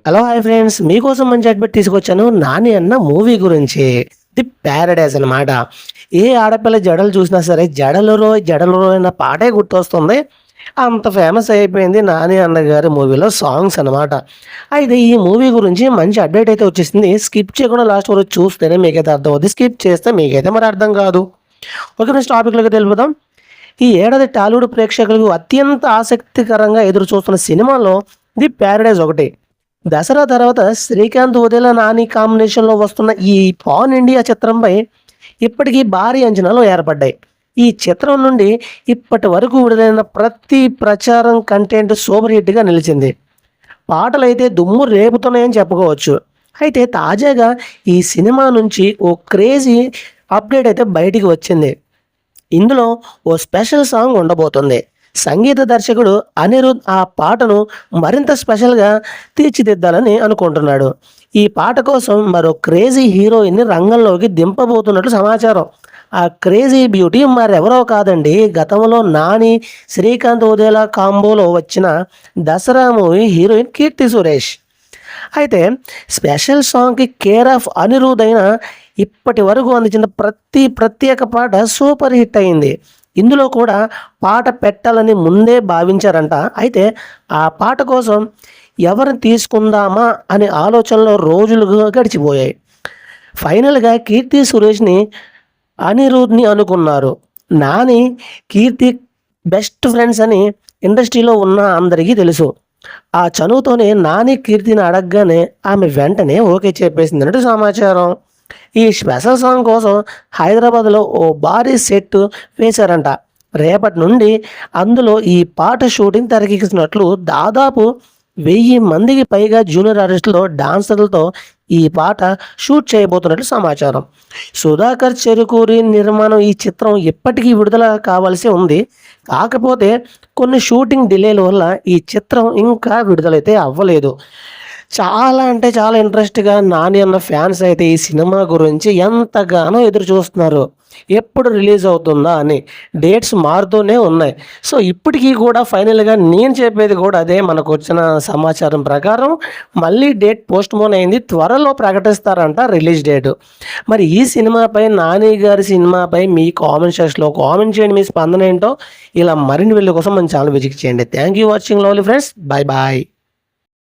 Hello hi friends, మీకోసం మంచి advert తీసుకొచ్చాను. నాని అన్న మూవీ గురించి. ది ప్యారడైజ్ అనమాట. ఏ ఆడపిల్ల జడలు చూసినా సరే జడలురో జడలురో అన్న పాటే గుర్తొస్తుంది. అంత ఫేమస్ అయిపోయింది నాని అన్న గారి మూవీలో సాంగ్స్ అనమాట. అయితే ఈ మూవీ గురించి మంచి అప్డేట్ అయితే వచ్చేసింది. స్కిప్ చేయకుండా లాస్ట్ వరకు చూస్తేనే మీకైతే అర్థమవుతుంది. స్కిప్ చేస్తే మీకైతే మరి అర్థం కాదు. ఓకే ఫ్రెండ్స్, టాపిక్లోకి తెలుపుదాం. ఈ ఏడాది టాలీవుడ్ ప్రేక్షకులకు అత్యంత ఆసక్తికరంగా ఎదురు చూస్తున్న సినిమాలో ది ప్యారడైజ్ ఒకటి. దసరా తర్వాత శ్రీకాంత్ వదిల నాని కాంబినేషన్లో వస్తున్న ఈ పాన్ ఇండియా చిత్రంపై ఇప్పటికీ భారీ అంచనాలు ఏర్పడ్డాయి. ఈ చిత్రం నుండి ఇప్పటి వరకు విడుదలైన ప్రతి ప్రచారం కంటెంట్ సూపర్ హిట్గా నిలిచింది. పాటలు అయితే దుమ్ము రేపుతున్నాయని చెప్పుకోవచ్చు. అయితే తాజాగా ఈ సినిమా నుంచి ఓ క్రేజీ అప్డేట్ అయితే బయటికి వచ్చింది. ఇందులో ఓ స్పెషల్ సాంగ్ ఉండబోతుంది. సంగీత దర్శకుడు అనిరుద్ ఆ పాటను మరింత స్పెషల్గా తీర్చిదిద్దాలని అనుకుంటున్నాడు. ఈ పాట కోసం మరో క్రేజీ హీరోయిన్ని రంగంలోకి దింపబోతున్నట్లు సమాచారం. ఆ క్రేజీ బ్యూటీ మరెవరో కాదండి, గతంలో నాని శ్రీకాంత్ ఉదేలా కాంబోలో వచ్చిన దసరా మూవీ హీరోయిన్ కీర్తి సురేష్. అయితే స్పెషల్ సాంగ్కి కేర్ ఆఫ్ అనిరుద్ అయిన ఇప్పటి వరకు అందించిన ప్రతి ప్రత్యేక పాట సూపర్ హిట్ అయింది. ఇందులో కూడా పాట పెట్టాలని ముందే భావించారంట. అయితే ఆ పాట కోసం ఎవరిని తీసుకుందామా అనే ఆలోచనలో రోజులుగా గడిచిపోయాయి. ఫైనల్గా కీర్తి సురేష్ని అనిరుద్ని అనుకున్నారు. నాని కీర్తి బెస్ట్ ఫ్రెండ్స్ అని ఇండస్ట్రీలో ఉన్న అందరికీ తెలుసు. ఆ చనువుతోనే నాని కీర్తిని అడగగానే ఆమె వెంటనే ఓకే చెప్పేసింది అన్నట్టు సమాచారం. ఈ స్పెషల్ సాంగ్ కోసం హైదరాబాద్లో ఓ భారీ సెట్ వేశారంట. రేపటి నుండి అందులో ఈ పాట షూటింగ్ తెరకెక్కిస్తున్నట్లు దాదాపు 1000 మందికి పైగా జూనియర్ ఆర్టిస్టులు డాన్సర్లతో ఈ పాట షూట్ చేయబోతున్నట్లు సమాచారం. సుధాకర్ చెరుకూరి నిర్మాణం ఈ చిత్రం ఇప్పటికీ విడుదల కావాల్సి ఉంది. కాకపోతే కొన్ని షూటింగ్ డిలేల వల్ల ఈ చిత్రం ఇంకా విడుదలైతే అవ్వలేదు. చాలా అంటే చాలా ఇంట్రెస్ట్గా నాని అన్న ఫ్యాన్స్ అయితే ఈ సినిమా గురించి ఎంతగానో ఎదురు చూస్తున్నారు. ఎప్పుడు రిలీజ్ అవుతుందా అని డేట్స్ మారుతూనే ఉన్నాయి. సో ఇప్పటికీ కూడా ఫైనల్గా నేను చెప్పేది కూడా అదే, మనకు వచ్చిన సమాచారం ప్రకారం మళ్ళీ డేట్ పోస్ట్పోన్ అయింది. త్వరలో ప్రకటిస్తారంట రిలీజ్ డేటు. మరి ఈ సినిమాపై, నాని గారి సినిమాపై మీ కామెంట్ సెక్షన్లో కామెంట్ చేయండి. మీ స్పందన ఏంటో. ఇలా మరిన్ని వీడియో కోసం మన ఛానల్ విజిట్ చేయండి. Thank you watching lovely friends. Bye bye.